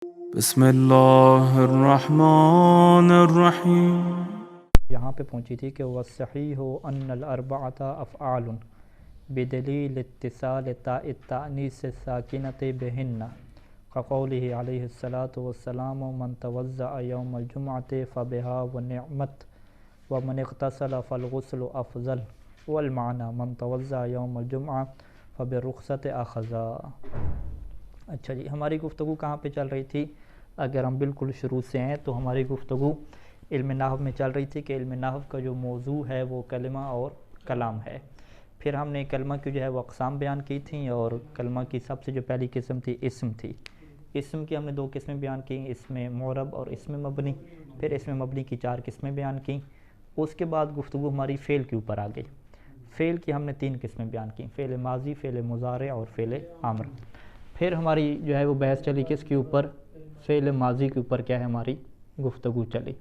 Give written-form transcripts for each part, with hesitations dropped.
بسم اللہ الرحمن الرحیم۔ یہاں پہ پہنچی تھی کہ وَالصَّحِيحُ أَنَّ الْأَرْبَعَةَ أَفْعَالٌ بِدَلِيلِ اتصال تاء التأنيث الساكنة بهن كقوله عليه الصلاة والسلام من توضأ يوم الجمعة فبها ونعمت ومن اغتسل فالغسل أفضل والمعنى من توضأ يوم الجمعة فبالرخصة أخذا۔ اچھا جی، ہماری گفتگو کہاں پہ چل رہی تھی؟ اگر ہم بالکل شروع سے ہیں تو ہماری گفتگو علم نحو میں چل رہی تھی کہ علم نحو کا جو موضوع ہے وہ کلمہ اور کلام ہے۔ پھر ہم نے کلمہ کی جو ہے وہ اقسام بیان کی تھیں، اور کلمہ کی سب سے جو پہلی قسم تھی اسم تھی۔ اسم کی ہم نے دو قسمیں بیان کی، اسم معرب اور اسم مبنی۔ پھر اسم مبنی کی چار قسمیں بیان کیں۔ اس کے بعد گفتگو ہماری فعل کے اوپر آ گئی۔ فعل کی ہم نے تین قسمیں بیان کی، فعل ماضی، فعل مضارع اور فعل امر۔ پھر ہماری جو ہے وہ بحث چلی کس کے اوپر؟ فعل ماضی کے اوپر کیا ہے ہماری گفتگو چلی۔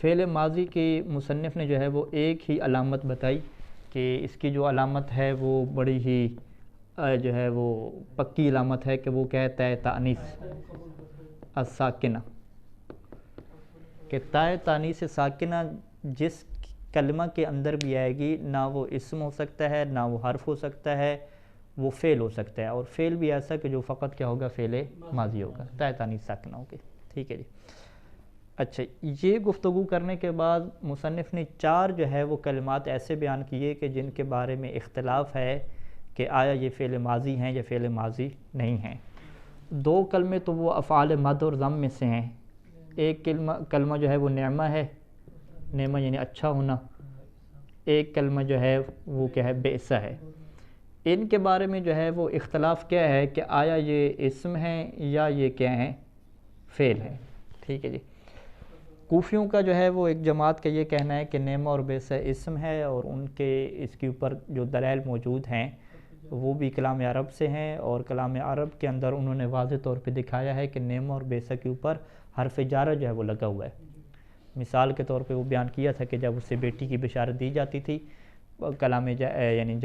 فعل ماضی کے مصنف نے جو ہے وہ ایک ہی علامت بتائی کہ اس کی جو علامت ہے وہ بڑی ہی جو ہے وہ پکی علامت ہے کہ وہ کیا ہے؟ تاء تانیث الساکنہ، کہ تاء تانیث ساکنہ جس کلمہ کے اندر بھی آئے گی، نہ وہ اسم ہو سکتا ہے، نہ وہ حرف ہو سکتا ہے، وہ فعل ہو سکتا ہے، اور فعل بھی ایسا کہ جو فقط کیا ہوگا؟ فعل ماضی ہوگا، تاء تانیث ساکنہ ہوگی۔ ٹھیک ہے جی۔ اچھا، یہ گفتگو کرنے کے بعد مصنف نے چار جو ہے وہ کلمات ایسے بیان کیے کہ جن کے بارے میں اختلاف ہے کہ آیا یہ فعل ماضی ہیں یا فعل ماضی نہیں ہیں۔ دو کلمے تو وہ افعال مد اور ضم میں سے ہیں۔ ایک کلمہ جو ہے وہ نعمہ ہے، نعمہ یعنی اچھا ہونا۔ ایک کلمہ جو ہے وہ کیا ہے؟ بئس ہے۔ ان کے بارے میں جو ہے وہ اختلاف کیا ہے کہ آیا یہ اسم ہیں یا یہ کیا ہیں؟ فعل ہیں۔ ٹھیک ہے جی۔ کوفیوں کا جو ہے وہ ایک جماعت کا یہ کہنا ہے کہ نعمہ اور بئس اسم ہے، اور ان کے اس کے اوپر جو دلائل موجود ہیں وہ بھی کلام عرب سے ہیں، اور کلام عرب کے اندر انہوں نے واضح طور پہ دکھایا ہے کہ نعمہ اور بئس کے اوپر حرف جارہ جو ہے وہ لگا ہوا ہے۔ مثال کے طور پہ وہ بیان کیا تھا کہ جب اسے بیٹی کی بشارت دی جاتی تھی کلام یعنی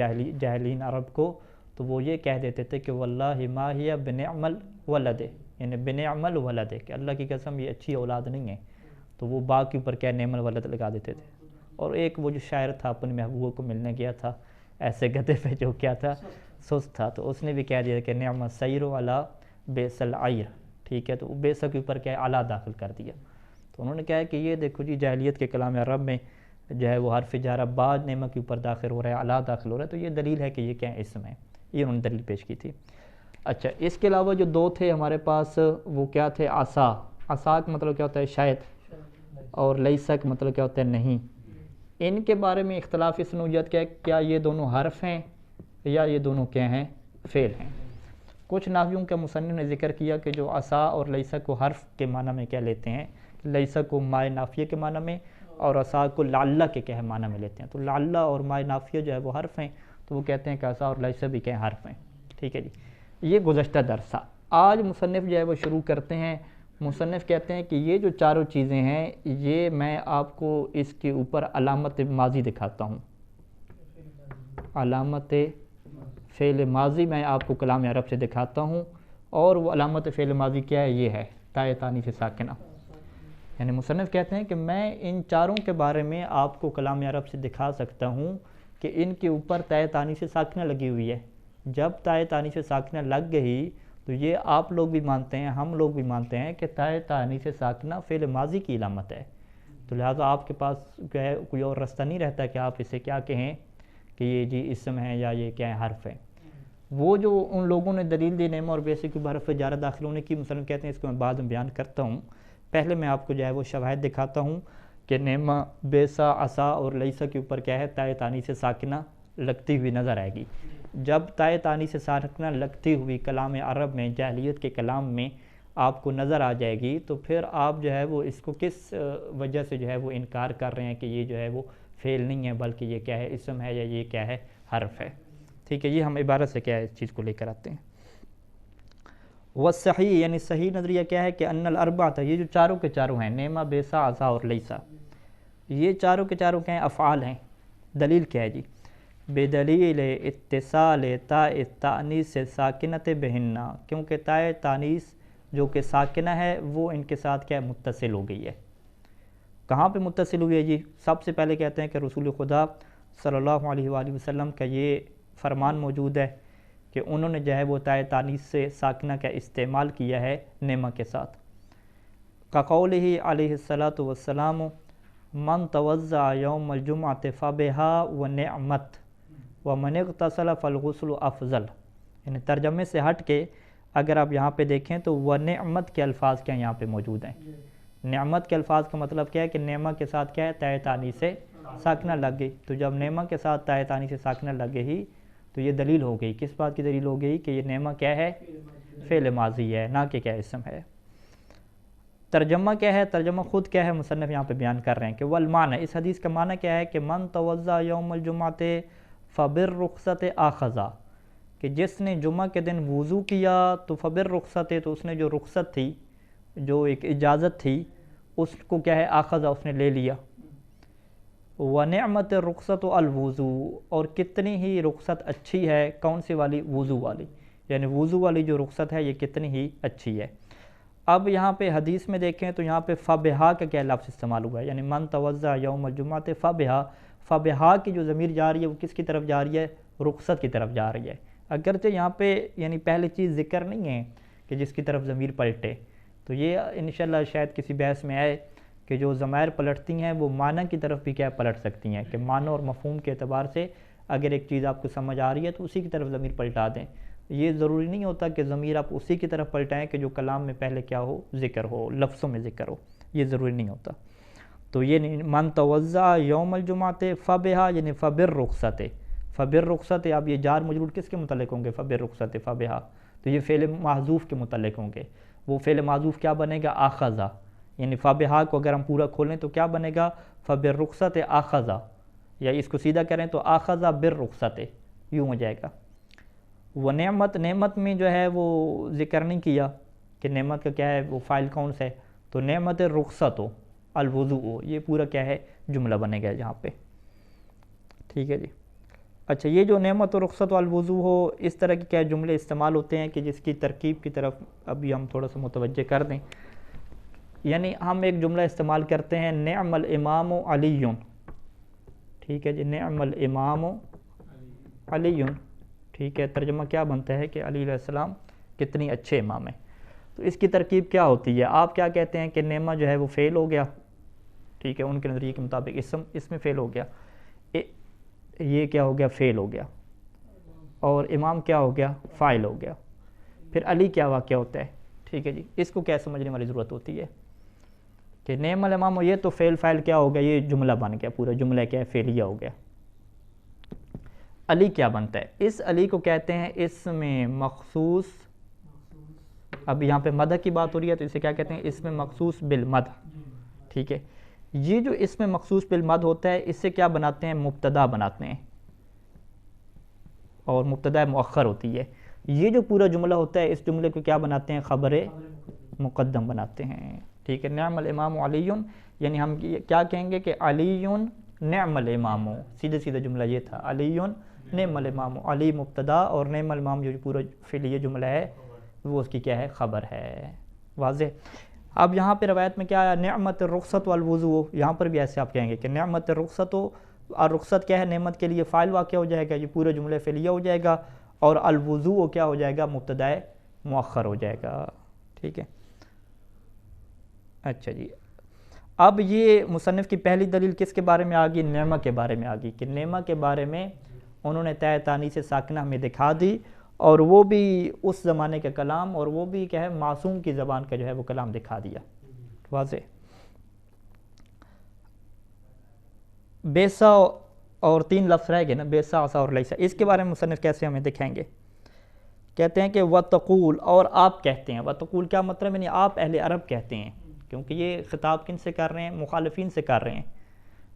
جاہلین عرب کو، تو وہ یہ کہہ دیتے تھے کہ واللہ ما ہی بنعم الولد، یعنی بنعم الولد، کہ اللہ کی قسم یہ اچھی اولاد نہیں ہے، تو وہ با کے اوپر کیا نعم الولد لگا دیتے تھے۔ اور ایک وہ جو شاعر تھا اپنے محبوبہ کو ملنے گیا تھا ایسے گدھے پہ جو کیا تھا؟ سست تھا، تو اس نے بھی کہہ دیا کہ نعم السیر علی بیس العیر۔ ٹھیک ہے، تو بیس کے اوپر کیا ہے؟ اعلیٰ داخل کر دیا۔ تو انہوں نے کہا کہ یہ دیکھو جی، جاہلیت کے کلام عرب میں جو ہے وہ حرف جارہ بعد نعمہ کے اوپر داخل ہو رہا ہے، اعلیٰ داخل ہو رہا ہے، تو یہ دلیل ہے کہ یہ کیا ہے؟ اسم ہے۔ یہ انہوں نے دلیل پیش کی تھی۔ اچھا، اس کے علاوہ جو دو تھے ہمارے پاس وہ کیا تھے؟ عصا۔ عصا کا مطلب کیا ہوتا ہے؟ شاید، اور لیسا کا مطلب کیا ہوتا ہے؟ نہیں۔ ان کے بارے میں اختلاف اس نوعیت کیا ہے، کیا یہ دونوں حرف ہیں یا یہ دونوں کیا ہیں؟ فعل ہیں۔ کچھ نحویوں کا مصنف نے ذکر کیا کہ جو عصا اور لیسا کو حرف کے معنی میں کیا لیتے ہیں؟ لیسا کو مائے نافیہ کے معنی میں، اور عصا کو لعلہ کے کیا ہے معنی میں لیتے ہیں۔ تو لعلہ اور مائے نافیہ جو ہے وہ حرف ہیں، تو وہ کہتے ہیں کہ عصا اور لیسا بھی کیا حرف ہیں۔ ٹھیک ہے جی۔ یہ گزشتہ درس تھا۔ آج مصنف جو ہے وہ شروع کرتے ہیں۔ مصنف کہتے ہیں کہ یہ جو چاروں چیزیں ہیں، یہ میں آپ کو اس کے اوپر علامت ماضی دکھاتا ہوں۔ علامت فعل ماضی میں آپ کو کلام عرب سے دکھاتا ہوں، اور وہ علامت فعل ماضی کیا ہے؟ یہ ہے تاء تانیث ساکنہ۔ یعنی مصنف کہتے ہیں کہ میں ان چاروں کے بارے میں آپ کو کلام عرب سے دکھا سکتا ہوں کہ ان کے اوپر تاء تانیث ساکنہ لگی ہوئی ہے۔ جب تاء تانیث ساکنہ لگ گئی تو یہ آپ لوگ بھی مانتے ہیں، ہم لوگ بھی مانتے ہیں کہ تاء تانیث ساکنہ فعل ماضی کی علامت ہے۔ تو لہٰذا آپ کے پاس جو ہے کوئی اور رستہ نہیں رہتا کہ آپ اسے کیا کہیں کہ یہ جی اسم ہے یا یہ کیا ہے؟ حرف ہے۔ وہ جو ان لوگوں نے دلیل دی نعمہ اور بئس کے اوپر حرف جارہ داخل ہونے کی، مصنف کہتے ہیں اس کو میں بعد میں بیان کرتا ہوں۔ پہلے میں آپ کو جو ہے وہ شواہد دکھاتا ہوں کہ نعمہ، بیسا، عصا اور لیسا کے اوپر کیا ہے؟ تاء تانیث ساکنہ لگتی ہوئی نظر آئے گی۔ جب تاء تانیث ساکنہ لگتی ہوئی کلام عرب میں، جاہلیت کے کلام میں آپ کو نظر آ جائے گی، تو پھر آپ جو ہے وہ اس کو کس وجہ سے جو ہے وہ انکار کر رہے ہیں کہ یہ جو ہے وہ فعل نہیں ہے بلکہ یہ کیا ہے؟ اسم ہے، یا یہ کیا ہے؟ حرف ہے۔ ٹھیک ہے، یہ ہم عبارت سے کیا ہے اس چیز کو لے کر آتے ہیں۔ والصحیح یعنی صحیح نظریہ کیا ہے کہ ان الاربعۃ، یہ جو چاروں کے چاروں ہیں، نعمہ، بیسا، عصا اور لیسا، یہ چاروں کے چاروں کیا ہیں؟ افعال ہیں۔ دلیل کیا ہے جی؟ بدلیل اتصال تاء التانیث ساکنۃ بہن، کیونکہ تاء تانیث جو کہ ساکنہ ہے وہ ان کے ساتھ کیا متصل ہو گئی ہے. کہاں پہ متصل ہوئی ہے جی؟ سب سے پہلے کہتے ہیں کہ رسول خدا صلی اللہ علیہ وآلہ وسلم کا یہ فرمان موجود ہے کہ انہوں نے جو ہے وہ تائے تانیث سے ساکنہ کا استعمال کیا ہے نعمہ کے ساتھ. قولہ علیہ الصلاۃ والسلام من توضع یوم الجمعۃ فبہا ونعمت ومن اغتسل فالغسل افضل. یعنی ترجمے سے ہٹ کے اگر آپ یہاں پہ دیکھیں تو ونعمت کے الفاظ کیا یہاں پہ موجود ہیں. نعمت کے الفاظ کا مطلب کیا ہے کہ نعمہ کے ساتھ کیا ہے تائے تانیث سے ساکنہ لگ گئی. تو جب نعمہ کے ساتھ تائے تانیث سے ساکنہ لگ گئی تو یہ دلیل ہو گئی. کس بات کی دلیل ہو گئی؟ کہ یہ نعمہ کیا ہے؟ فعل ماضی ہے، نہ کہ کیا اسم ہے. ترجمہ کیا ہے؟ ترجمہ خود کیا ہے مصنف یہاں پہ بیان کر رہے ہیں کہ والمعنی، اس حدیث کا معنی کیا ہے کہ من توضع یوم الجمعۃ فبالرخصۃ آخذا، کہ جس نے جمعہ کے دن وضو کیا تو فبالرخصۃ، تو اس نے جو رخصت تھی، جو ایک اجازت تھی، اس کو کیا ہے آخذا، اس نے لے لیا. ونعمت الرخصۃ الوضو، اور کتنی ہی رخصت اچھی ہے، کون سی والی؟ وضو والی. یعنی وضو والی جو رخصت ہے یہ کتنی ہی اچھی ہے. اب یہاں پہ حدیث میں دیکھیں تو یہاں پہ فبہا کا کیا لفظ استعمال ہوا ہے؟ یعنی من توضع یوم الجمعۃ فبہا، فبہا کی جو ضمیر جا رہی ہے وہ کس کی طرف جا رہی ہے؟ رخصت کی طرف جا رہی ہے. اگرچہ یہاں پہ یعنی پہلی چیز ذکر نہیں ہے کہ جس کی طرف ضمیر پلٹے، تو یہ انشاءاللہ شاید کسی بحث میں آئے کہ جو ضمائر پلٹتی ہیں وہ معنی کی طرف بھی کیا پلٹ سکتی ہیں، کہ معنی اور مفہوم کے اعتبار سے اگر ایک چیز آپ کو سمجھ آ رہی ہے تو اسی کی طرف ضمیر پلٹا دیں. یہ ضروری نہیں ہوتا کہ ضمیر آپ اسی کی طرف پلٹائیں کہ جو کلام میں پہلے کیا ہو؟ ذکر ہو، لفظوں میں ذکر ہو. یہ ضروری نہیں ہوتا. تو یہ نہیں، من توضع یوم الجمعۃ فبہا یعنی فبالرخصۃ. فبالرخصۃ، اب یہ جار مجرور کس کے متعلق ہوں گے؟ فبالرخصۃ فبہا. تو یہ فعل محذوف کے متعلق ہوں گے. وہ فعل محذوف کیا بنے گا؟ آخذا. یعنی فبہا کو اگر ہم پورا کھولیں تو کیا بنے گا؟ فبالرخصۃ آخذا، یا اس کو سیدھا کریں تو آخذا بالرخصۃ، یوں ہو جائے گا. وہ نعمت میں جو ہے وہ ذکر نہیں کیا کہ نعمت کا کیا ہے وہ فاعل کون سا ہے، تو نعمت رخصت ہو الوضو ہو، یہ پورا کیا ہے جملہ بنے گا یہاں پہ. ٹھیک ہے جی. اچھا، یہ جو نعمت و رخصت و الوضو ہو، اس طرح کے کیا جملے استعمال ہوتے ہیں کہ جس کی ترکیب کی طرف ابھی ہم تھوڑا سا متوجہ کر دیں. یعنی ہم ایک جملہ استعمال کرتے ہیں نعم الامام علی. ٹھیک ہے جی، نعم الامام علی. ٹھیک ہے، ترجمہ کیا بنتا ہے کہ علی علیہ السلام کتنی اچھے امام ہیں. تو اس کی ترکیب کیا ہوتی ہے؟ آپ کیا کہتے ہیں کہ نعمہ جو ہے وہ فعل ہو گیا. ٹھیک ہے، ان کے نظریے کے مطابق اس میں فعل ہو گیا، یہ کیا ہو گیا؟ فعل ہو گیا. اور امام کیا ہو گیا؟ فاعل ہو گیا. پھر علی کیا واقعہ ہوتا ہے؟ ٹھیک ہے جی، اس کو کیا سمجھنے والی ضرورت ہوتی ہے کہ نعم الامام، یہ تو فعل فاعل کیا ہو گیا، یہ جملہ بن گیا، پورا جملہ کیا ہے؟ فعلیہ ہو گیا. علی کیا بنتا ہے؟ اس علی کو کہتے ہیں اسم مخصوص. اب یہاں پہ مدح کی بات ہو رہی ہے تو اسے کیا کہتے ہیں؟ اسم مخصوص بالمدح. ٹھیک ہے، یہ جو اسم مخصوص بالمدح ہوتا ہے اس سے کیا بناتے ہیں؟ مبتدا بناتے ہیں، اور مبتدا مؤخر ہوتی ہے. یہ جو پورا جملہ ہوتا ہے اس جملے کو کیا بناتے ہیں؟ خبر مقدم بناتے ہیں. ٹھیک ہے، نعم الامام علی، یعنی ہم کیا کہیں گے کہ علی نعم الامام. سیدھے سیدھا جملہ یہ تھا، علی نعم الامام. علی مبتدا اور نعم الامام جو پورا فعلیہ جملہ ہے وہ اس کی کیا ہے؟ خبر ہے. واضح. اب یہاں پہ روایت میں کیا آیا؟ نعمت الرخصت والوضو. یہاں پر بھی ایسے آپ کہیں گے کہ نعمت الرخصت، اور رخصت کیا ہے؟ نعمت کے لیے فاعل واقع ہو جائے گا، یہ پورا جملہ فعلیہ ہو جائے گا. اور الوضو کیا ہو جائے گا؟ مبتدا مؤخر ہو جائے گا. ٹھیک ہے. اچھا جی، اب یہ مصنف کی پہلی دلیل کس کے بارے میں آ گئی؟ نعمہ کے بارے میں آ گئی، کہ نعمہ کے بارے میں انہوں نے تائے تانیث ساکنہ ہمیں دکھا دی، اور وہ بھی اس زمانے کا کلام، اور وہ بھی کیا ہے معصوم کی زبان کا جو ہے وہ کلام دکھا دیا. واضح. بیسا اور 3 لفظ رہ گئے نا، بیسا، عصا اور لیسا. اس کے بارے میں مصنف کیسے ہمیں دکھائیں گے؟ کہتے ہیں کہ وَتَقُول، اور آپ کہتے ہیں. وَتَقُول کیا مطلب؟ یعنی آپ اہل عرب کہتے ہیں، کیونکہ یہ خطاب کن سے کر رہے ہیں؟ مخالفین سے کر رہے ہیں،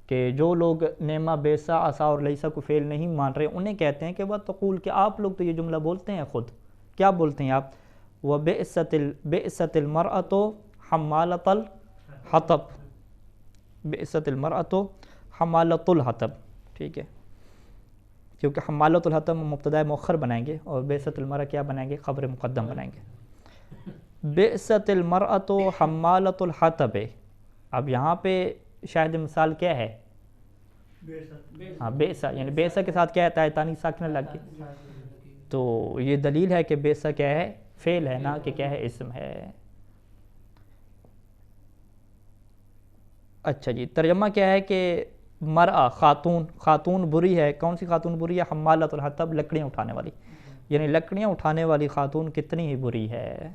کہ جو لوگ نعمہ، بیسا، عصا اور لیسا کو فعل نہیں مان رہے انہیں کہتے ہیں کہ وَتَقُول، کہ آپ لوگ تو یہ جملہ بولتے ہیں خود. کیا بولتے ہیں آپ؟ وَبِئْسَتِ الْمَرْأَةُ حَمَّالَةَ الْحَطَبِ. بِئْسَتِ الْمَرْأَةُ حَمَّالَةُ الْحَطَبِ. ٹھیک ہے، کیونکہ حمالۃ الحطب مبتدا مؤخر بنائیں گے، اور بیست المرء کیا بنائیں گے؟ خبر مقدم بنائیں گے. بئست المرأۃ حمالۃ الحطب. اب یہاں پہ شاید مثال کیا ہے؟ ہاں بئسا، یعنی بئسا کے ساتھ کیا ہے؟ تانی ساکنہ لگ گئی. تو یہ دلیل ہے کہ بئسا کیا ہے؟ فعل ہے، نہ کہ کیا ہے؟ اسم ہے. اچھا جی، ترجمہ کیا ہے کہ مرأہ خاتون، خاتون بری ہے. کون سی خاتون بری ہے؟ حمالۃ الحطب، لکڑیاں اٹھانے والی. یعنی لکڑیاں اٹھانے والی خاتون کتنی ہی بری ہے.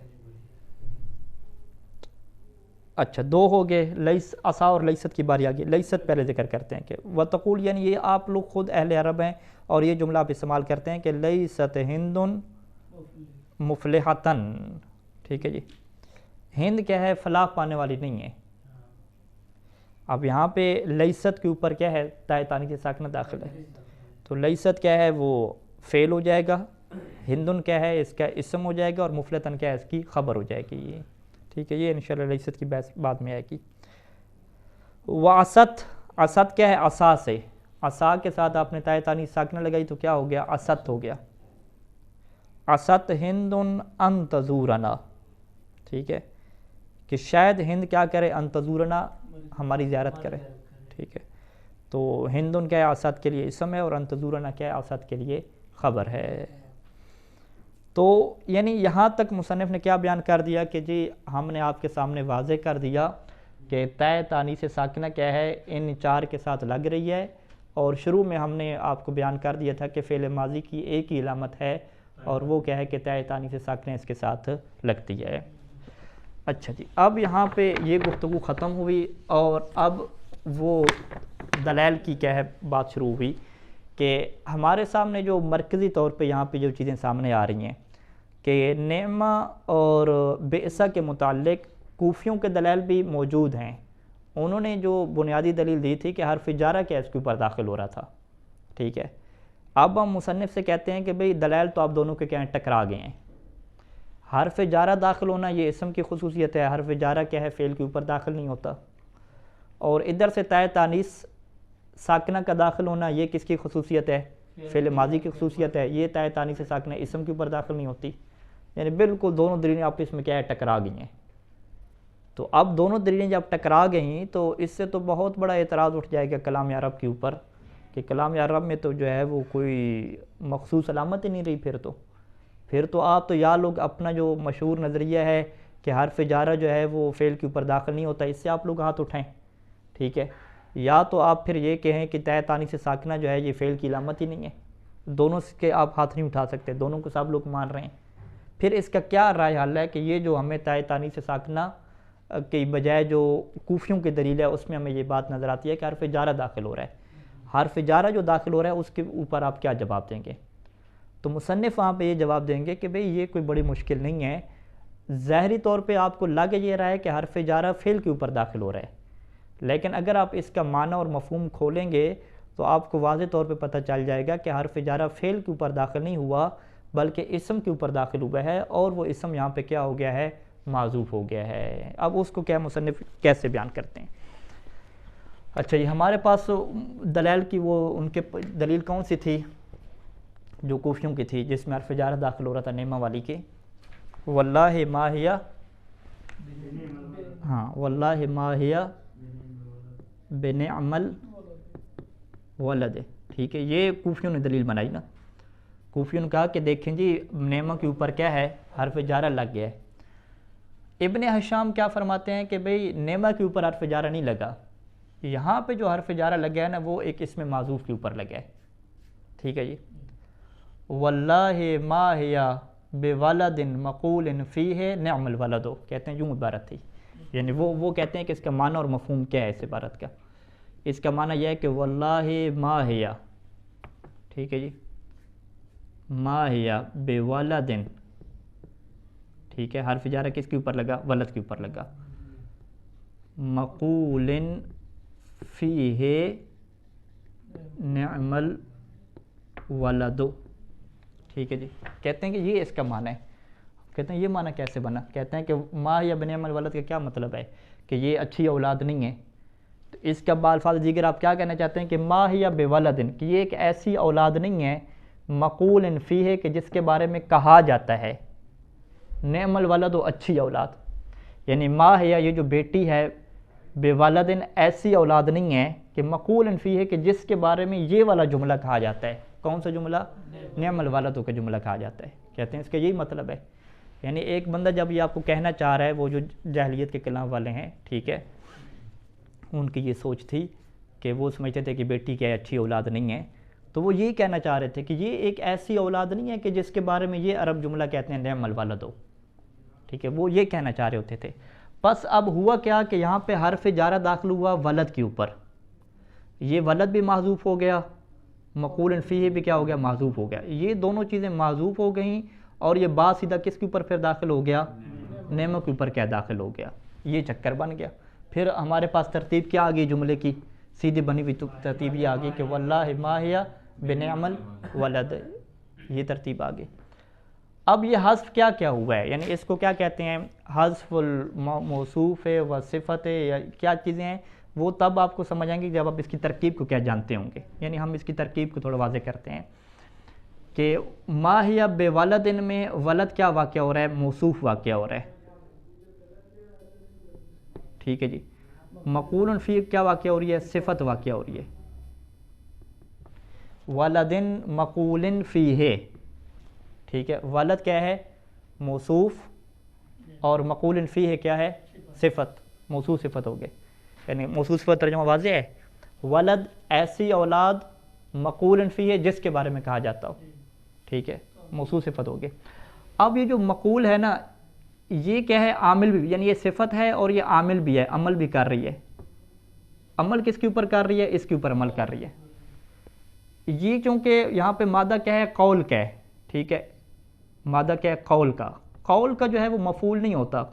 اچھا دو ہو گئے. لیس عصا اور لیست کی باری آگئی. لیست پہلے ذکر کرتے ہیں کہ وتقول، یعنی یہ آپ لوگ خود اہل عرب ہیں اور یہ جملہ آپ استعمال کرتے ہیں کہ لیست ہند مفلحتن. ٹھیک ہے جی، ہند کیا ہے؟ فلاح پانے والی نہیں ہے. اب یہاں پہ لیست کے اوپر کیا ہے؟ تائے تانی سے ساکنہ داخل ہے. تو لیست کیا ہے؟ وہ فعل ہو جائے گا. ہندن کیا ہے؟ اس کا اسم ہو جائے گا. اور مفلتن کیا ہے؟ اس کی خبر ہو جائے گی. ٹھیک ہے، یہ انشاءاللہ لیست کی بحث بعد میں آئے گی. وعصت، عصت کیا ہے؟ عصا سے. عصا کے ساتھ آپ نے تائے تانی ساکنہ لگائی تو کیا ہو گیا؟ عصت ہو گیا. عصت ہند ان تزورنا. ٹھیک ہے، کہ شاید ہند کیا کرے؟ ان تزورنا، ہماری زیارت کرے. ٹھیک ہے، تو ہندن کیا ہے؟ عصت کے لیے اسم ہے، اور ان تزورنا کیا ہے؟ عصت کے لیے خبر ہے. تو یعنی یہاں تک مصنف نے کیا بیان کر دیا کہ جی ہم نے آپ کے سامنے واضح کر دیا کہ تائے تانیث ساکنہ کیا ہے؟ ان چار کے ساتھ لگ رہی ہے. اور شروع میں ہم نے آپ کو بیان کر دیا تھا کہ فعل ماضی کی ایک ہی علامت ہے، اور وہ کیا ہے؟ کہ تائے تانیث ساکنہ اس کے ساتھ لگتی ہے. اچھا جی، اب یہاں پہ یہ گفتگو ختم ہوئی، اور اب وہ دلائل کی کیا ہے بات شروع ہوئی کہ ہمارے سامنے جو مرکزی طور پہ یہاں پہ جو چیزیں سامنے آ رہی ہیں کہ نعمہ اور بئسا کے متعلق کوفیوں کے دلائل بھی موجود ہیں. انہوں نے جو بنیادی دلیل دی تھی کہ حرف جارہ کیا اس کے اوپر داخل ہو رہا تھا. ٹھیک ہے، اب ہم مصنف سے کہتے ہیں کہ بھئی دلائل تو آپ دونوں کے کیا ہیں؟ ٹکرا گئے ہیں. حرف جارہ داخل ہونا یہ اسم کی خصوصیت ہے. حرف جارہ کیا ہے؟ فعل کے اوپر داخل نہیں ہوتا. اور ادھر سے تائے تانیث ساکنہ کا داخل ہونا یہ کس کی خصوصیت ہے؟ فعل ماضی کی خصوصیت ہے. یہ تائے تانیث ساکنہ اسم کے اوپر داخل نہیں ہوتی. یعنی بالکل دونوں دلیلیں آپس میں کیا ہے؟ ٹکرا گئی ہیں. تو اب دونوں دلیلیں جب ٹکرا گئیں تو اس سے تو بہت بڑا اعتراض اٹھ جائے گا کلام عرب کے اوپر کہ کلام عرب میں تو جو ہے وہ کوئی مخصوص علامت ہی نہیں رہی. پھر تو آپ تو یا لوگ اپنا جو مشہور نظریہ ہے کہ حرف جارہ جو ہے وہ فعل کے اوپر داخل نہیں ہوتا، اس سے آپ لوگ ہاتھ اٹھائیں. ٹھیک ہے، یا تو آپ پھر یہ کہیں کہ تائے تانیث ساکنہ جو ہے یہ فعل کی علامت ہی نہیں ہے. دونوں کے آپ ہاتھ نہیں اٹھا سکتے، دونوں کو سب لوگ مان رہے ہیں. پھر اس کا کیا رائے حل ہے کہ یہ جو ہمیں تائے تانیث ساکنہ کی بجائے جو کوفیوں کی دلیل ہے اس میں ہمیں یہ بات نظر آتی ہے کہ حرف جارہ داخل ہو رہا ہے. حرف جارہ جو داخل ہو رہا ہے اس کے اوپر آپ کیا جواب دیں گے؟ تو مصنف وہاں پہ یہ جواب دیں گے کہ بھئی یہ کوئی بڑی مشکل نہیں ہے. ظاہری طور پہ آپ کو لگ یہ رہا ہے کہ حرف جارہ فعل کے اوپر داخل ہو رہا ہے، لیکن اگر آپ اس کا معنی اور مفہوم کھولیں گے تو آپ کو واضح طور پہ پتہ چل جائے گا کہ حرف جارہ فعل کے اوپر داخل نہیں ہوا بلکہ اسم کے اوپر داخل ہوا ہے، اور وہ اسم یہاں پہ کیا ہو گیا ہے؟ معذوف ہو گیا ہے. اب اس کو کیا مصنف کیسے بیان کرتے ہیں؟ اچھا یہ ہمارے پاس دلائل کی وہ ان کے دلیل کون سی تھی جو کوفیوں کی تھی جس میں حرف جارہ داخل ہو رہا تھا نعمہ والی کی؟ واللہ ما ہی، ہاں واللہ ما ہی بنعم الولد. ٹھیک ہے، یہ کوفیوں نے دلیل بنائی نا. کوفیوں نے کہا کہ دیکھیں جی نعمہ کے اوپر کیا ہے؟ حرف جارہ لگ گیا ہے. ابن ہشام کیا فرماتے ہیں کہ بھئی نعمہ کے اوپر حرف جارہ نہیں لگا، یہاں پہ جو حرف جارہ لگا ہے نا وہ ایک اسم معذوف کے اوپر لگا ہے. ٹھیک ہے جی، واللہ ما ہی بولد مقول فیہ نعم الولد، کہتے ہیں یوں عبارت تھی. یعنی وہ کہتے ہیں کہ اس کا معنی اور مفہوم کیا ہے اس عبارت کا؟ اس کا معنی یہ ہے کہ واللہ ما ہی، ٹھیک ہے جی، ما ہی بولد. ٹھیک ہے، حرف جارہ کس کے اوپر لگا؟ ولد کے اوپر لگا. مقول فیہ نعم الولد. ٹھیک ہے جی، کہتے ہیں کہ یہ اس کا معنی ہے. کہتے ہیں یہ معنی کیسے بنا؟ کہتے ہیں کہ ما یا بنعم الولد کا کیا مطلب ہے کہ یہ اچھی اولاد نہیں ہے. تو اس کا بالفاظ دیگر آپ کیا کہنا چاہتے ہیں کہ ما یا بولد، کہ یہ ایک ایسی اولاد نہیں ہے مقول فیہ کہ جس کے بارے میں کہا جاتا ہے. نعم الولد و اچھی اولاد، یعنی ماں ہے یا یہ جو بیٹی ہے بے والدن ایسی اولاد نہیں ہے کہ مقول فی ہے کہ جس کے بارے میں یہ والا جملہ کہا جاتا ہے. کون سا جملہ؟ نعم الولد کا جملہ کہا جاتا ہے. کہتے ہیں اس کا یہی مطلب ہے. یعنی ایک بندہ جب یہ آپ کو کہنا چاہ رہا ہے، وہ جو جاہلیت کے کلام والے ہیں، ٹھیک ہے، ان کی یہ سوچ تھی کہ وہ سمجھتے تھے کہ بیٹی کیا اچھی اولاد نہیں ہے، تو وہ یہی کہنا چاہ رہے تھے کہ یہ ایک ایسی اولاد نہیں ہے کہ جس کے بارے میں یہ عرب جملہ کہتے ہیں نعم الولد ہو. ٹھیک ہے، وہ یہ کہنا چاہ رہے ہوتے تھے. بس اب ہوا کیا کہ یہاں پہ حرف جارہ داخل ہوا ولد کے اوپر. یہ ولد بھی محذوف ہو گیا، مقول فیہ بھی کیا ہو گیا؟ محذوف ہو گیا. یہ دونوں چیزیں محذوف ہو گئیں اور یہ بات سیدھا کس کے اوپر پھر داخل ہو گیا؟ نعمہ کے اوپر کیا داخل ہو گیا؟ یہ چکر بن گیا. پھر ہمارے پاس ترتیب کیا آ گئی جملے کی؟ سیدھی بنی ہوئی ترتیب یہ آ گئی کہ واللہ ما ہی بنعم الولد، یہ ترتیب آ گئی. اب یہ حذف کیا کیا ہوا ہے؟ یعنی اس کو کیا کہتے ہیں؟ حذف الموصوف و صفت یا کیا چیزیں ہیں؟ وہ تب آپ کو سمجھ آئیں گے جب آپ اس کی ترکیب کو کیا جانتے ہوں گے. یعنی ہم اس کی ترکیب کو تھوڑا واضح کرتے ہیں کہ ما ہی بے والدن میں ولد کیا واقعہ ہو رہا ہے؟ موصوف واقعہ ہو رہا ہے. ٹھیک ہے جی. مقول فی کیا واقعہ ہو رہی ہے؟ صفت واقعہ ہو رہی ہے. ولدن مقول فی ہے. ٹھیک ہے، ولد کیا ہے؟ موصوف، اور مقول فی ہے کیا ہے؟ صفت. موصوف صفت ہو گئے. یعنی موصوف صفت ترجمہ واضح ہے. ولد ایسی اولاد، مقول فی ہے جس کے بارے میں کہا جاتا ہو. ٹھیک ہے، موصوف صفت ہو گئے. اب یہ جو مقول ہے نا، یہ کیا ہے؟ عامل بھی، یعنی یہ صفت ہے اور یہ عامل بھی ہے، عمل بھی کر رہی ہے. عمل کس کے اوپر کر رہی ہے؟ اس کے اوپر عمل کر رہی ہے. یہ چونکہ یہاں پہ مادہ کیا ہے؟ قول کا ہے. ٹھیک ہے، مادہ کیا ہے؟ قول کا. قول کا جو ہے وہ مفعول نہیں ہوتا،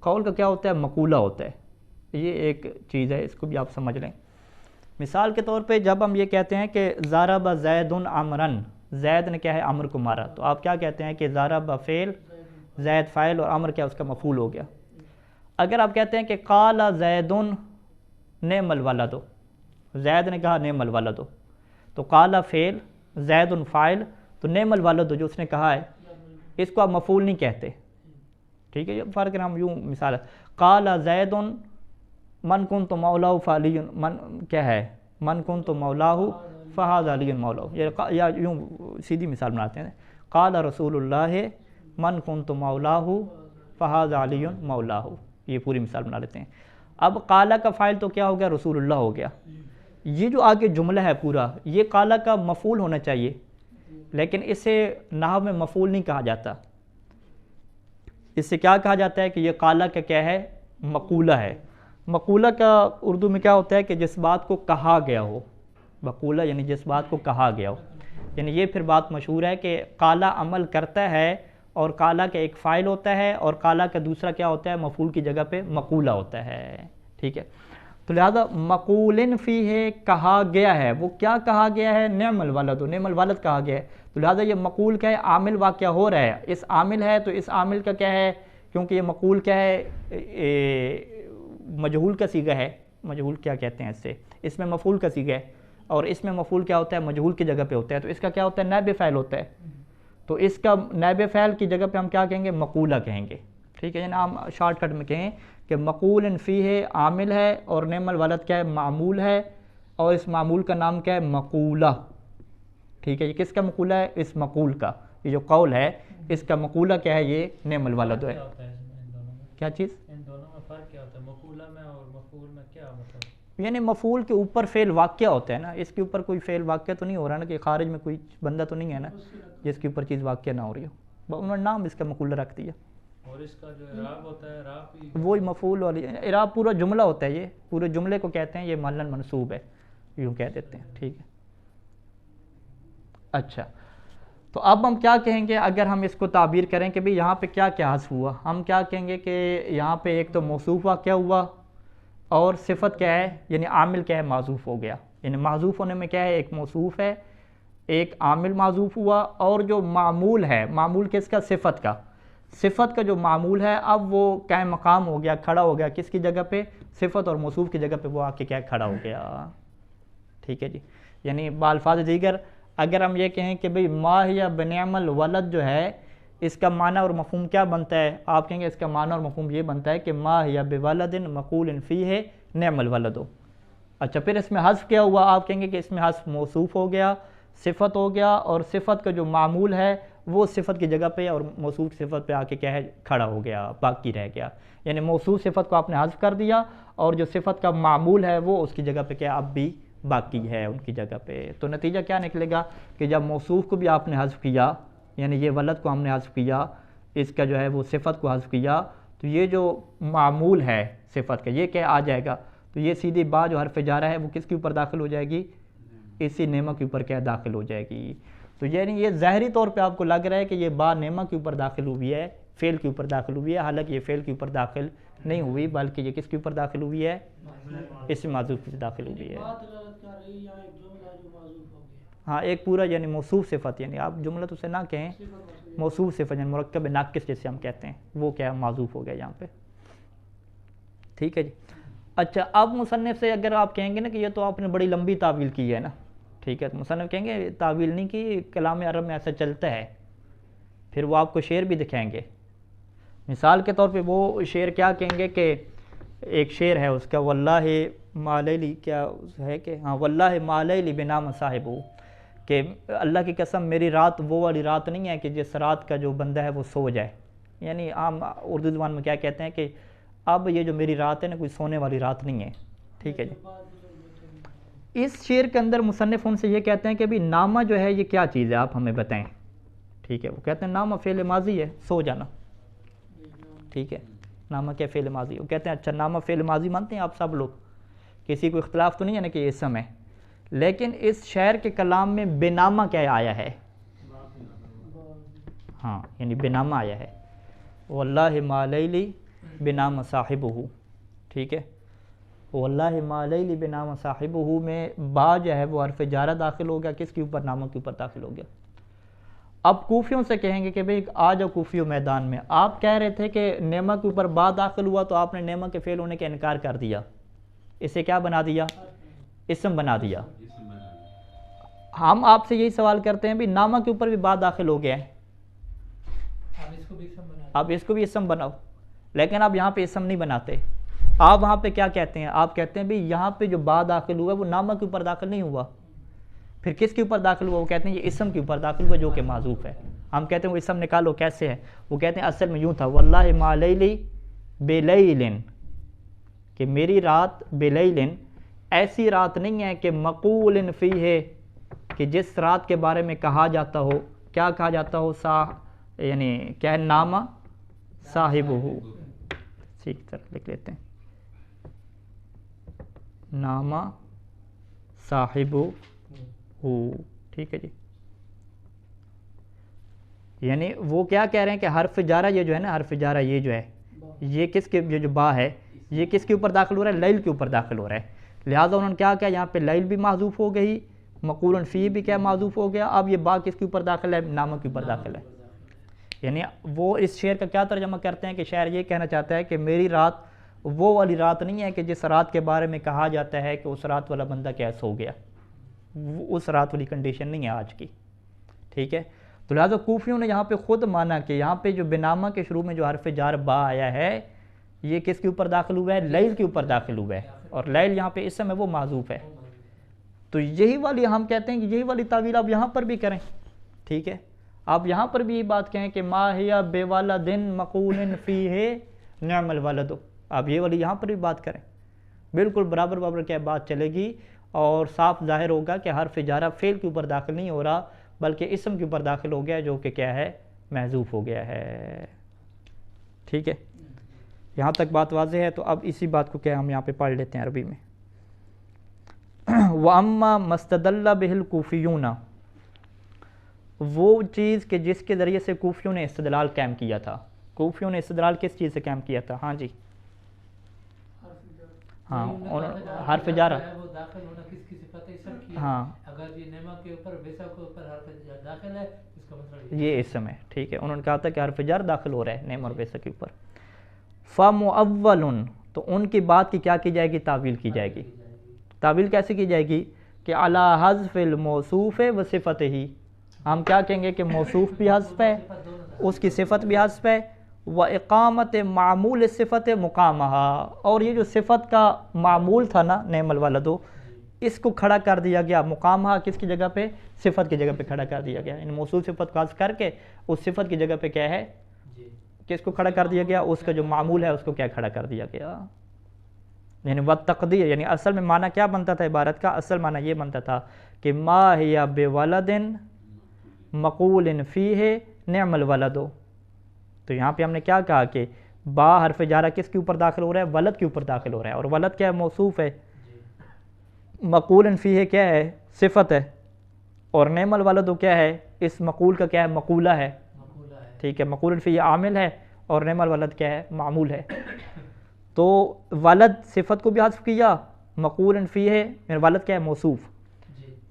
قول کا کیا ہوتا ہے؟ مقولہ ہوتا ہے. یہ ایک چیز ہے، اس کو بھی آپ سمجھ لیں. مثال کے طور پہ جب ہم یہ کہتے ہیں کہ ضرب زید عمرن، زید نے کیا ہے؟ عمر کو مارا، تو آپ کیا کہتے ہیں کہ ضرب فعل، زید فاعل اور عمر کیا اس کا مفعول ہو گیا. اگر آپ کہتے ہیں کہ قال زید نعم الولد، زید نے کہا نعم الولد، تو قال فعل، زید فاعل، تو نعم الولد جو اس نے کہا ہے اس کو آپ مفعول نہیں کہتے. ٹھیک ہے، یہ فرق ہے. ہم یوں مثال ہے، قال زید من کنت مولاہ فعلی، من کیا ہے؟ من کنت مولاہ فہذا علی مولاہ. یا یوں سیدھی مثال بناتے ہیں، قال رسول اللہ من کنت مولاہ فہذا علی مولاہ. یہ پوری مثال بنا لیتے ہیں. اب قال کا فاعل تو کیا ہو گیا؟ رسول اللہ ہو گیا. یہ جو آگے جملہ ہے پورا، یہ قال کا مفعول ہونا چاہیے، لیکن اسے نحو میں مفعول نہیں کہا جاتا. اس سے کیا کہا جاتا ہے کہ یہ قال کا کیا ہے؟ مقولہ ہے. مقولہ کا اردو میں کیا ہوتا ہے کہ جس بات کو کہا گیا ہو. مقولہ یعنی جس بات کو کہا گیا ہو. یعنی یہ پھر بات مشہور ہے کہ قال عمل کرتا ہے اور قال کا ایک فاعل ہوتا ہے اور قال کا دوسرا کیا ہوتا ہے؟ مفعول کی جگہ پہ مقولہ ہوتا ہے. ٹھیک ہے، تو لہذا مقول فی ہے کہا گیا ہے. وہ کیا کہا گیا ہے؟ نعم الولد، نعم الولد کہا گیا ہے. تو لہذا یہ مقول کیا ہے؟ عامل واقعہ ہو رہا ہے. اس عامل ہے تو اس عامل کا کیا ہے؟ کیونکہ یہ مقول کیا ہے؟ مجہول کا صیغہ ہے. مجہول کیا کہتے ہیں اس میں مفعول کا صیغہ ہے، اور اس میں مفعول کیا ہوتا ہے؟ مجہول کی جگہ پہ ہوتا ہے. تو اس کا کیا ہوتا ہے؟ نائب فاعل ہوتا ہے. تو اس کا نائب فاعل کی جگہ پہ ہم کیا کہیں گے؟ مقولہ کہیں گے. ٹھیک ہے، یعنی ہم شارٹ کٹ میں کہیں کہ مقول فی ہے عامل ہے اور نعم الولد کیا ہے؟ معمول ہے، اور اس معمول کا نام کیا ہے؟ مقولہ. ٹھیک ہے، یہ کس کا مقولہ ہے؟ اس مقول کا. یہ جو قول ہے اس کا مقولہ کیا ہے؟ یہ نعم الولد ہے. کیا چیز؟ ان دونوں میں فرق کیا ہوتا ہے؟ مقولہ میں اور مفعول میں کیا مطلب؟ یعنی مفعول کے اوپر فعل واقعہ ہوتا ہے نا، اس کے اوپر کوئی فعل واقعہ تو نہیں ہو رہا نا، کہ خارج میں کوئی بندہ تو نہیں ہے نا جس کے اوپر چیز واقعہ نہ ہو رہی ہو. انہوں نے نام اس کا مقولہ رکھ دیا. اور اس کا جو اعراب ہوتا ہے، اعراب بھی وہی مفعول والی اعراب پورا جملہ ہوتا ہے. یہ پورے جملے کو کہتے ہیں یہ محلاً منصوب ہے، یوں کہہ دیتے ہیں. ٹھیک ہے، اچھا. تو اب ہم کیا کہیں گے اگر ہم اس کو تعبیر کریں کہ بھئی یہاں پہ کیا کیا حذف ہوا؟ ہم کیا کہیں گے کہ یہاں پہ ایک تو موصوف واقعہ ہوا اور صفت کیا ہے؟ یعنی عامل کیا ہے؟ معذوف ہو گیا. یعنی معذوف ہونے میں کیا ہے؟ ایک موصوف ہے، ایک عامل معذوف ہوا، اور جو معمول ہے، معمول کس کا؟ صفت کا. صفت کا جو معمول ہے اب وہ قائم مقام ہو گیا، کھڑا ہو گیا. کس کی جگہ پہ؟ صفت اور موصوف کی جگہ پہ وہ آ کے کیا کھڑا ہو گیا. ٹھیک ہے جی. یعنی بالفاظ دیگر اگر ہم یہ کہیں کہ بھئی ما ہی بنعم الولد جو ہے اس کا معنی اور مفہوم کیا بنتا ہے؟ آپ کہیں گے اس کا معنی اور مفہوم یہ بنتا ہے کہ ما ہی بولد مقول فیہ نعم الولد. اچھا پھر اس میں حذف کیا ہوا؟ آپ کہیں گے کہ اس میں حذف موصوف ہو گیا، صفت ہو گیا، اور صفت کا جو معمول ہے وہ صفت کی جگہ پہ اور موصوف صفت پہ آ کے کیا ہے کھڑا ہو گیا، باقی رہ گیا. یعنی موصوف صفت کو آپ نے حذف کر دیا اور جو صفت کا معمول ہے وہ اس کی جگہ پہ کیا اب بھی باقی ہے ان کی جگہ پہ. تو نتیجہ کیا نکلے گا کہ جب موصوف کو بھی آپ نے حذف کیا، یعنی یہ ولد کو ہم نے حذف کیا، اس کا جو ہے وہ صفت کو حذف کیا، تو یہ جو معمول ہے صفت کا یہ کیا آ جائے گا؟ تو یہ سیدھی با جو حرف جارہ ہے وہ کس کے اوپر داخل ہو جائے گی؟ اسی نعمہ کے اوپر کیا داخل ہو جائے گی. تو یعنی یہ ظاہری طور پہ آپ کو لگ رہا ہے کہ یہ با نعمہ کے اوپر داخل ہوئی ہے، فعل کے اوپر داخل ہوئی ہے، حالانکہ یہ فعل کے اوپر داخل نہیں ہوئی بلکہ یہ کس کے اوپر داخل ہوئی ہے؟ اسم معذوف کے داخل ہوئی ہے. ہاں ایک پورا یعنی موصوف صفت، یعنی آپ جملہ تو سے نہ کہیں، موصوف صفت یعنی مرکب ناقص جیسے ہم کہتے ہیں وہ کیا معذوف ہو گیا یہاں پہ. ٹھیک ہے جی. اچھا اب مصنف سے اگر آپ کہیں گے نا کہ یہ تو آپ نے بڑی لمبی تعویل کی ہے نا، ٹھیک ہے، تو مصنف کہیں گے تعویل نہیں کی، کلام عرب میں ایسا چلتا ہے. پھر وہ آپ کو شعر بھی دکھائیں گے. مثال کے طور پہ وہ شعر کیا کہیں گے کہ ایک شعر ہے اس کا، واللہ ما لیلی، کیا ہے کہ ہاں واللہ ما لیلی بنام صاحبہ، کہ اللہ کی قسم میری رات وہ والی رات نہیں ہے کہ جس رات کا جو بندہ ہے وہ سو جائے. یعنی عام اردو زبان میں کیا کہتے ہیں کہ اب یہ جو میری رات ہے نا کوئی سونے والی رات نہیں ہے. ٹھیک ہے جی. اس شعر کے اندر مصنف ان سے یہ کہتے ہیں کہ بھی نامہ جو ہے یہ کیا چیز ہے آپ ہمیں بتائیں. ٹھیک ہے. وہ کہتے ہیں نامہ فعل ماضی ہے، سو جانا. ٹھیک ہے. نامہ کیا فعل ماضی. وہ کہتے ہیں اچھا نامہ فعل ماضی مانتے ہیں آپ سب لوگ، کسی کو اختلاف تو نہیں ہے نا کہ یہ اسم ہے، لیکن اس شعر کے کلام میں بے نامہ کیا آیا ہے؟ ہاں یعنی بے نامہ آیا ہے. واللہ ما لیلی بنام صاحبہ. ٹھیک ہے. واللہ ما لیلی بنام صاحبہ میں با جو ہے وہ حرف جارہ داخل ہو گیا، کس کے اوپر؟ نامہ کے اوپر داخل ہو گیا. اب کوفیوں سے کہیں گے کہ بھئی آ جاؤ کوفیوں میدان میں، آپ کہہ رہے تھے کہ نعمہ کے اوپر با داخل ہوا تو آپ نے نعمہ کے فعل ہونے کا انکار کر دیا، اسے کیا بنا دیا؟ اسم بنا دیا. ہم آپ سے یہی سوال کرتے ہیں بھی نامہ کے اوپر بھی با داخل ہو گیا ہے، اب اس کو بھی اسم بناؤ. لیکن آپ یہاں پہ اسم نہیں بناتے، آپ وہاں پہ کیا کہتے ہیں؟ آپ کہتے ہیں بھی یہاں پہ جو با داخل ہوا وہ نامہ کے اوپر داخل نہیں ہوا، پھر کس کے اوپر داخل ہوا؟ وہ کہتے ہیں یہ اسم کے اوپر داخل ہوا جو کہ معذوف ہے. ہم کہتے ہیں وہ اسم نکالو، کیسے ہے؟ وہ کہتے ہیں اصل میں یوں تھا، واللہ ما لیلی بلیلن، کہ میری رات بلیلن ایسی رات نہیں ہے کہ مقول فیہ، کہ جس رات کے بارے میں کہا جاتا ہو، کیا کہا جاتا ہو؟ یعنی کیا ہے؟ نامہ صاحبہ. ٹھیک طرح لکھ لیتے ہیں، نامہ صاحبہ. ٹھیک ہے جی. یعنی وہ کیا کہہ رہے ہیں کہ حرف جارہ یہ جو ہے نا، حرف جارہ یہ جو ہے یہ کس کے، یہ جو با ہے یہ کس کے اوپر داخل ہو رہا ہے؟ لیل کے اوپر داخل ہو رہا ہے. لہٰذا انہوں نے کیا کیا یہاں پہ لیل بھی معذوف ہو گئی، مقول فیہ بھی کیا معذوف ہو گیا. اب یہ با کس کے اوپر داخل ہے؟ نامہ کے اوپر داخل ہے. یعنی وہ اس شعر کا کیا ترجمہ کرتے ہیں کہ شاعر یہ کہنا چاہتا ہے کہ میری رات وہ والی رات نہیں ہے کہ جس رات کے بارے میں کہا جاتا ہے کہ اس رات والا بندہ کیسا ہو گیا، اس رات والی کنڈیشن نہیں ہے آج کی. ٹھیک ہے. تو لہٰذا کوفیوں نے یہاں پہ خود مانا کہ یہاں پہ جو بنامہ کے شروع میں جو حرف جار با آیا ہے یہ کس کے اوپر داخل ہوا ہے؟ لیل کے اوپر داخل ہوا ہے، اور لیل یہاں پہ اسم ہے وہ معذوف ہے. تو یہی والی ہم کہتے ہیں کہ یہی والی تعویل آپ یہاں پر بھی کریں. ٹھیک ہے. آپ یہاں پر بھی یہ بات کہیں کہ ما ہی بولد مقول فیہ نعم الولد، آپ یہ والی یہاں پر بھی بات کریں، بالکل برابر برابر کیا بات چلے گی، اور صاف ظاہر ہوگا کہ حرف جارہ فعل کے اوپر داخل نہیں ہو رہا بلکہ اسم کے اوپر داخل ہو گیا جو کہ کیا ہے؟ محذوف ہو گیا ہے. ٹھیک ہے. یہاں تک بات واضح ہے. تو اب اسی بات کو کیا ہم یہاں پہ پڑھ لیتے ہیں عربی میں. وَأَمَّا مَسْتَدَلَّ بِهِ الْكُوفِيُّونَ، وہ چیز کہ جس کے ذریعے سے کوفیوں نے استدلال قائم کیا تھا. کوفیوں نے استدلال کس چیز سے قائم کیا تھا؟ ہاں جی ہاں حرف جارہ. ہاں اگر یہ نعمہ کے اوپر بیسا کے اوپر حرف داخل ہے اس کا مطلب یہ اسم ہے. ٹھیک ہے. انہوں نے کہا تھا کہ حرف جار داخل ہو رہا ہے نعمہ اور بیسا کے اوپر. فَمُؤَوَّلٌ، تو ان کی بات کی کیا کی جائے گی؟ تعویل کی جائے گی. تعویل کیسے کی جائے گی؟ کہ علی حذف الموصوف و صفتہ، ہم کیا کہیں گے کہ موصوف بھی حذف ہے اس کی صفت بھی حذف ہے، و اقامت معمول صفت مقامہا، اور یہ جو صفت کا معمول تھا نا نعم الولد، اس کو کھڑا کر دیا گیا مقامہا، کس کی جگہ پہ؟ صفت کی جگہ پہ کھڑا کر دیا گیا، یعنی موصول صفت کو حذف کر کے اس صفت کی جگہ پہ کیا ہے، کس کو کھڑا کر دیا گیا؟ اس کا جو معمول ہے اس کو کیا کھڑا کر دیا گیا، یعنی والتقدیر، یعنی اصل میں معنی کیا بنتا تھا عبارت کا؟ اصل معنی یہ بنتا تھا کہ ما ہی بولد مقول فیہ نعم الولد، تو یہاں پہ ہم نے کیا کہا کہ با حرف جارہ کس کے اوپر داخل ہو رہا ہے؟ ولد کے اوپر داخل ہو رہا ہے، اور ولد کیا ہے؟ موصوف ہے، مقول فیہ کیا ہے؟ صفت ہے، اور نعم الولد کیا ہے؟ اس مقول کا کیا ہے؟ مقولہ ہے، ٹھیک ہے، مقول فیہ عامل ہے اور نعم الولد کیا ہے؟ معمول ہے۔ تو ولد صفت کو بھی حذف کیا، مقول فیہ یعنی ولد کیا ہے؟ موصوف،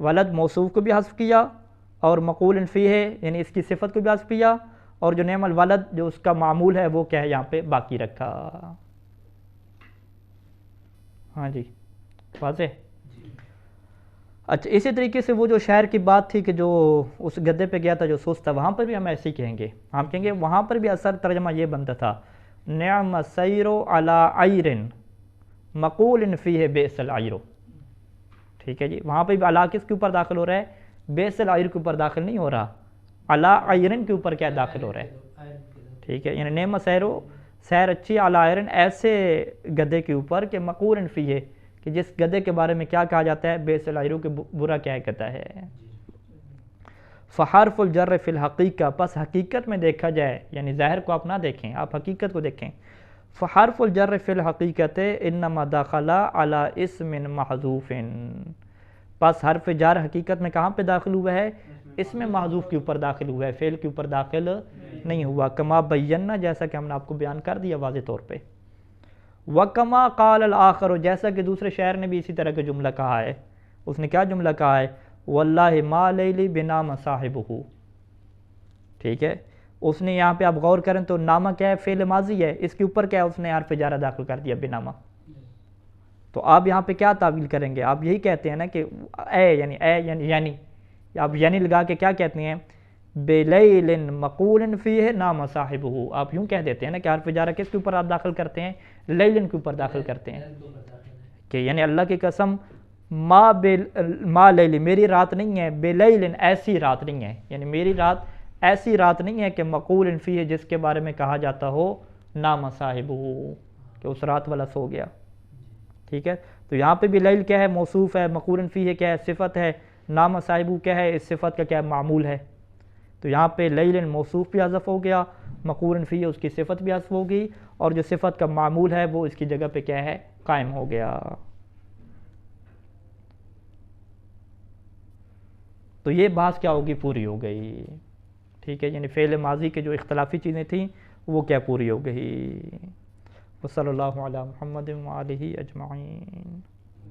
ولد موصوف کو بھی حذف کیا اور مقول فیہ یعنی اس کی صفت کو بھی حذف کیا، اور جو نعم الولد جو اس کا معمول ہے وہ کیا ہے؟ یہاں پہ باقی رکھا۔ ہاں جی واضح؟ اچھا اسی طریقے سے وہ جو شاعر کی بات تھی کہ جو اس گدے پہ گیا تھا جو سست تھا، وہاں پر بھی ہم ایسے ہی کہیں گے، ہم کہیں گے وہاں پر بھی اثر ترجمہ یہ بنتا تھا نعم السیر علی عیر مقول فیہ بئس العیر، ٹھیک ہے جی، وہاں پہ بھی علی کس کے اوپر داخل ہو رہا ہے؟ بئس العیر کے اوپر داخل نہیں ہو رہا، علی عیرن کے اوپر کیا داخل ہو رہا ہے، ٹھیک ہے، یعنی نعم السیر، سیر اچھی علی عیرن ایسے گدے کے اوپر کہ مقول فیہ کہ جس گدے کے بارے میں کیا کہا جاتا ہے؟ بئس العیر کے برا کیا کہتا ہے۔ فحرف الجر فی الحقیقہ، پس حقیقت میں دیکھا جائے، یعنی ظاہر کو آپ نہ دیکھیں، آپ حقیقت کو دیکھیں، فحرف الجر فی الحقیقت انما داخل علی اسم محذوف، پس حرف جر حقیقت میں کہاں پہ داخل ہوا ہے؟ اسم محذوف کے اوپر داخل ہوا ہے، فعل کے اوپر داخل نہیں ہوا، کما بینا، جیسا کہ ہم نے آپ کو بیان کر دیا واضح طور پہ، وکما قال الآخر، جیسا کہ دوسرے شاعر نے بھی اسی طرح کا جملہ کہا ہے، اس نے کیا جملہ کہا ہے؟ واللہ ما لیلی بنام صاحبہ، ٹھیک ہے، اس نے یہاں پہ آپ غور کریں تو نامہ کیا ہے؟ فعل ماضی ہے، اس کے اوپر کیا ہے؟ اس نے حرف جارہ داخل کر دیا بنامہ، تو آپ یہاں پہ کیا تعویل کریں گے؟ آپ یہی کہتے ہیں نا کہ اے یعنی آپ یعنی لگا کے کیا کہتے ہیں؟ بلیل مقول فیہ نام صاحبہ، آپ یوں کہہ دیتے ہیں نا کہ حرف جارہ کس کے اوپر آپ داخل کرتے ہیں؟ لیلن کے اوپر داخل کرتے ہیں، کہ یعنی اللہ کی قسم ما لیلی، میری رات نہیں ہے، بلیلن ایسی رات نہیں ہے، یعنی میری رات ایسی رات نہیں ہے کہ مقول فیہ جس کے بارے میں کہا جاتا ہو نام صاحبہ، کہ اس رات والا سو گیا، ٹھیک ہے، تو یہاں پہ بھی لیل کیا ہے؟ موصوف ہے، مقول فیہ کیا ہے؟ صفت ہے، نام صاحبہ کیا ہے؟ اس صفت کا کیا ہے؟ معمول ہے، تو یہاں پہ لیلن موصوف بھی حذف ہو گیا، مقول فیہ اس کی صفت بھی حذف ہو گئی، اور جو صفت کا معمول ہے وہ اس کی جگہ پہ کیا ہے؟ قائم ہو گیا۔ تو یہ بحث کیا ہوگی؟ پوری ہو گئی، ٹھیک ہے، یعنی فعل ماضی کے جو اختلافی چیزیں تھیں وہ کیا پوری ہو گئی۔ وصلی اللہ علی محمد وآلہ اجمعین۔